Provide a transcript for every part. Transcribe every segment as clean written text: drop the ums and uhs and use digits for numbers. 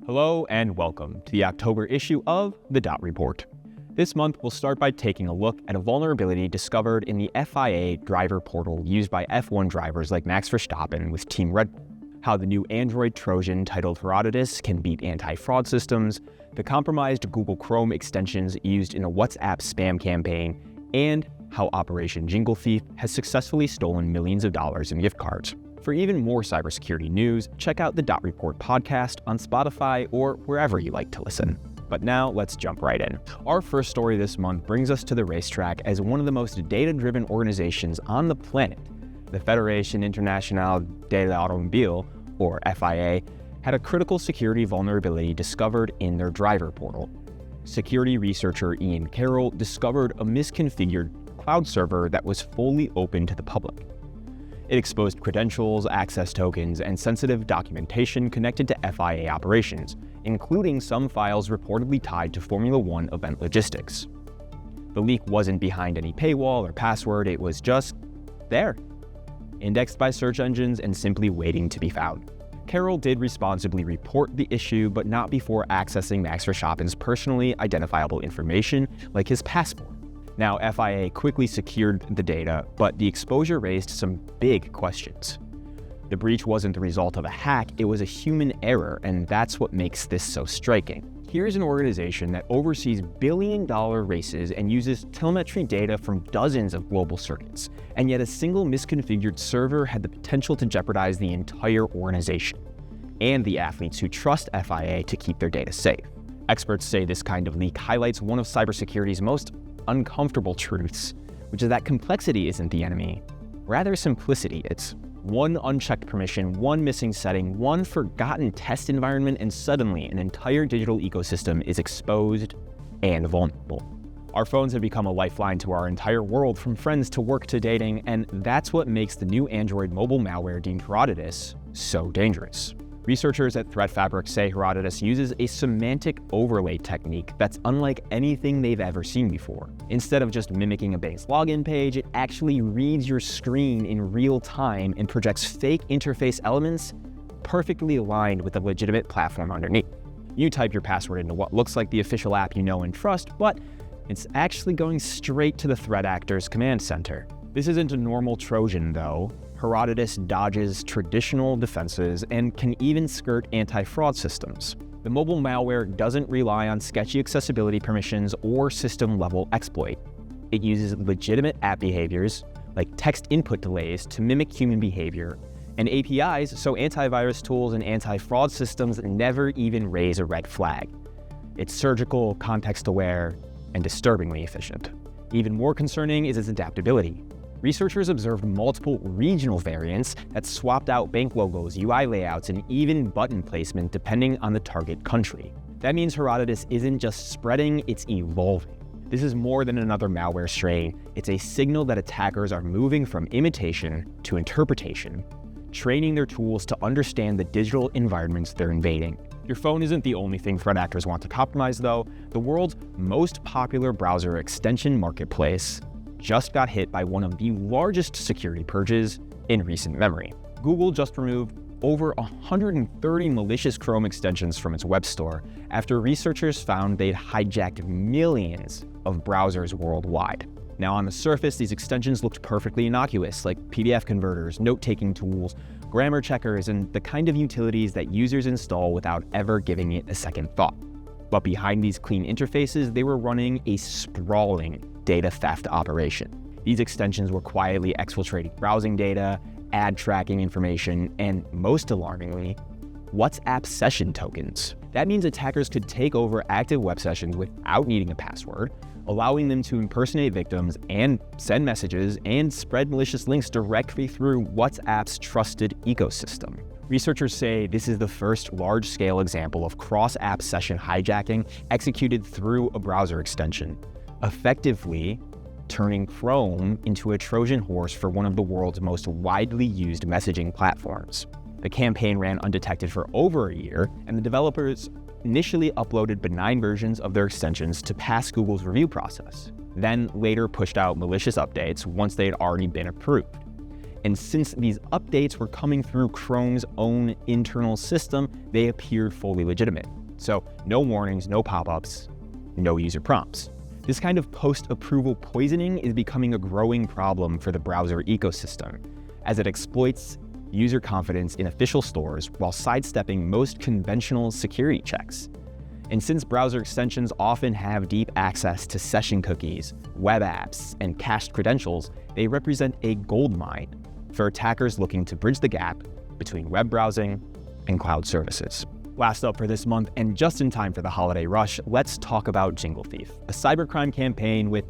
Hello and welcome to the October issue of the Dot Report. This month, we'll start by taking a look at a vulnerability discovered in the PII driver portal used by F1 drivers like Max Verstappen with Team Red Bull, how the new Android Trojan titled Herodotus can beat anti-fraud systems, the compromised Google Chrome extensions used in a WhatsApp spam campaign, and how Operation Jingle Thief has successfully stolen millions of dollars in gift cards. For even more cybersecurity news, check out the Dot Report podcast on Spotify or wherever you like to listen. But now let's jump right in. Our first story this month brings us to the racetrack as one of the most data-driven organizations on the planet. The Fédération Internationale de l'Automobile, or FIA, had a critical security vulnerability discovered in their driver portal. Security researcher Ian Carroll discovered a misconfigured cloud server that was fully open to the public. It exposed credentials, access tokens, and sensitive documentation connected to FIA operations, including some files reportedly tied to Formula One event logistics. The leak wasn't behind any paywall or password, it was just there, indexed by search engines and simply waiting to be found. Carroll did responsibly report the issue, but not before accessing Max Verstappen's personally identifiable information, like his passport. Now, FIA quickly secured the data, but the exposure raised some big questions. The breach wasn't the result of a hack, it was a human error, and that's what makes this so striking. Here's an organization that oversees billion-dollar races and uses telemetry data from dozens of global circuits, and yet a single misconfigured server had the potential to jeopardize the entire organization, and the athletes who trust FIA to keep their data safe. Experts say this kind of leak highlights one of cybersecurity's most uncomfortable truths, which is that complexity isn't the enemy, rather simplicity. It's one unchecked permission, one missing setting, one forgotten test environment, and suddenly an entire digital ecosystem is exposed and vulnerable. Our phones have become a lifeline to our entire world, from friends to work to dating, and that's what makes the new Android mobile malware deemed Herodotus so dangerous. Researchers at Threat Fabric say Herodotus uses a semantic overlay technique that's unlike anything they've ever seen before. Instead of just mimicking a bank's login page, it actually reads your screen in real time and projects fake interface elements perfectly aligned with the legitimate platform underneath. You type your password into what looks like the official app you know and trust, but it's actually going straight to the threat actor's command center. This isn't a normal Trojan, though. Herodotus dodges traditional defenses and can even skirt anti-fraud systems. The mobile malware doesn't rely on sketchy accessibility permissions or system-level exploit. It uses legitimate app behaviors, like text input delays, to mimic human behavior, and APIs so antivirus tools and anti-fraud systems never even raise a red flag. It's surgical, context-aware, and disturbingly efficient. Even more concerning is its adaptability. Researchers observed multiple regional variants that swapped out bank logos, UI layouts, and even button placement depending on the target country. That means Herodotus isn't just spreading, it's evolving. This is more than another malware strain. It's a signal that attackers are moving from imitation to interpretation, training their tools to understand the digital environments they're invading. Your phone isn't the only thing threat actors want to compromise, though. The world's most popular browser extension marketplace just got hit by one of the largest security purges in recent memory. Google just removed over 130 malicious Chrome extensions from its web store after researchers found they'd hijacked millions of browsers worldwide. Now, on the surface, these extensions looked perfectly innocuous, like PDF converters, note-taking tools, grammar checkers, and the kind of utilities that users install without ever giving it a second thought. But behind these clean interfaces, they were running a sprawling data theft operation. These extensions were quietly exfiltrating browsing data, ad tracking information, and most alarmingly, WhatsApp session tokens. That means attackers could take over active web sessions without needing a password, allowing them to impersonate victims and send messages and spread malicious links directly through WhatsApp's trusted ecosystem. Researchers say this is the first large-scale example of cross-app session hijacking executed through a browser extension, effectively turning Chrome into a Trojan horse for one of the world's most widely used messaging platforms. The campaign ran undetected for over a year, and the developers initially uploaded benign versions of their extensions to pass Google's review process, then later pushed out malicious updates once they had already been approved. And since these updates were coming through Chrome's own internal system, they appeared fully legitimate. So no warnings, no pop-ups, no user prompts. This kind of post-approval poisoning is becoming a growing problem for the browser ecosystem, as it exploits user confidence in official stores while sidestepping most conventional security checks. And since browser extensions often have deep access to session cookies, web apps, and cached credentials, they represent a goldmine for attackers looking to bridge the gap between web browsing and cloud services. Last up for this month, and just in time for the holiday rush, let's talk about Jingle Thief, a cybercrime campaign with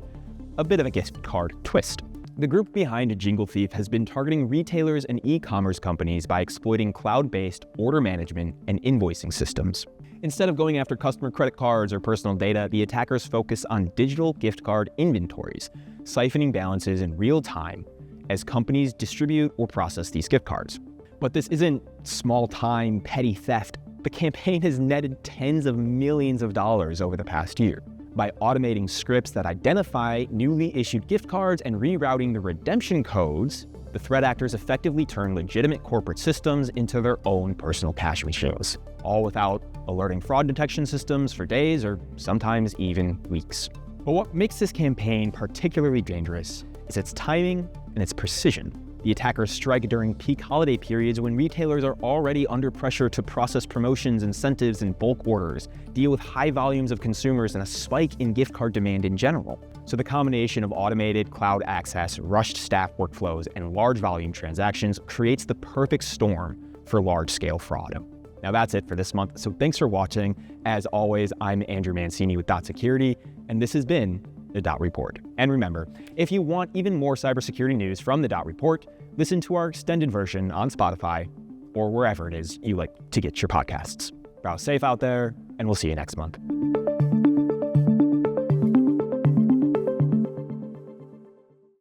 a bit of a gift card twist. The group behind Jingle Thief has been targeting retailers and e-commerce companies by exploiting cloud-based order management and invoicing systems. Instead of going after customer credit cards or personal data, the attackers focus on digital gift card inventories, siphoning balances in real time as companies distribute or process these gift cards. But this isn't small-time, petty theft. The campaign has netted tens of millions of dollars over the past year. By automating scripts that identify newly issued gift cards and rerouting the redemption codes, the threat actors effectively turn legitimate corporate systems into their own personal cash machines, all without alerting fraud detection systems for days or sometimes even weeks. But what makes this campaign particularly dangerous is its timing and its precision. The attackers strike during peak holiday periods when retailers are already under pressure to process promotions, incentives, and bulk orders, deal with high volumes of consumers, and a spike in gift card demand in general. So the combination of automated cloud access, rushed staff workflows, and large volume transactions creates the perfect storm for large-scale fraud. Now that's it for this month, so thanks for watching. As always, I'm Andrew Mancini with Dot Security, and this has been the Dot Report. And remember, if you want even more cybersecurity news from the Dot Report, listen to our extended version on Spotify or wherever it is you like to get your podcasts. Browse safe out there, and we'll see you next month.